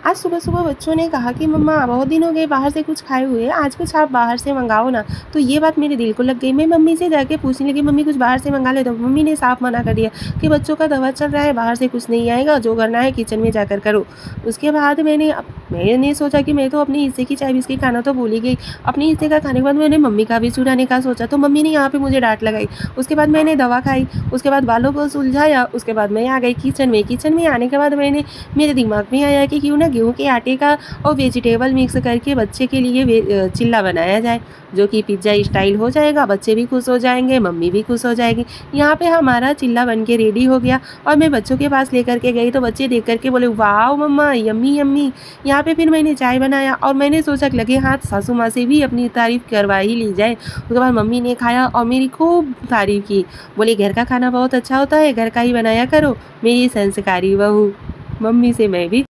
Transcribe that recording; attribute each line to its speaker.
Speaker 1: आज सुबह-सुबह बच्चों ने कहा कि मम्मा बहुत दिन हो गए बाहर से कुछ खाए हुए, आज कुछ आप बाहर से मँगाओ ना। तो ये बात मेरे दिल को लग गई। मैं मम्मी से जाके पूछने लगी, मम्मी कुछ बाहर से मँगा ले, तो मम्मी ने साफ मना कर दिया कि बच्चों का दवा चल रहा है, बाहर से कुछ नहीं आएगा, जो करना है किचन में जाकर करो। उसके बाद मैंने सोचा कि मैं तो अपने हिस्से की चाय बिस्किट खाना तो भूल ही गई। अपने हिस्से का खाने के बाद मैंने मम्मी का भी चुराने का सोचा, तो मम्मी ने यहाँ पे मुझे डाँट लगाई। उसके बाद मैंने दवा खाई, उसके बाद बालों को सुलझाया, उसके बाद मैं आ गई किचन में। किचन में आने के बाद मेरे दिमाग में आया कि क्यों ना गेहूँ के आटे का और वेजिटेबल मिक्स करके बच्चे के लिए चिल्ला बनाया जाए, जो कि पिज़्ज़ा स्टाइल हो जाएगा, बच्चे भी खुश हो जाएँगे, मम्मी भी खुश हो जाएगी। यहाँ पे हमारा चिल्ला बन के रेडी हो गया और मैं बच्चों के पास लेकर के गई, तो बच्चे देख कर के बोले, वाओ मम्मा यम्मी यम्मी। यहाँ पे फिर मैंने चाय बनाया और मैंने सोचा कि लगे हाथ सासू माँ से भी अपनी तारीफ़ करवा ही ली जाए। उसके बाद मम्मी ने खाया और मेरी खूब तारीफ़ की। बोली, घर का खाना बहुत अच्छा होता है, घर का ही बनाया करो, मेरी संस्कारी बहू। मम्मी से मैं भी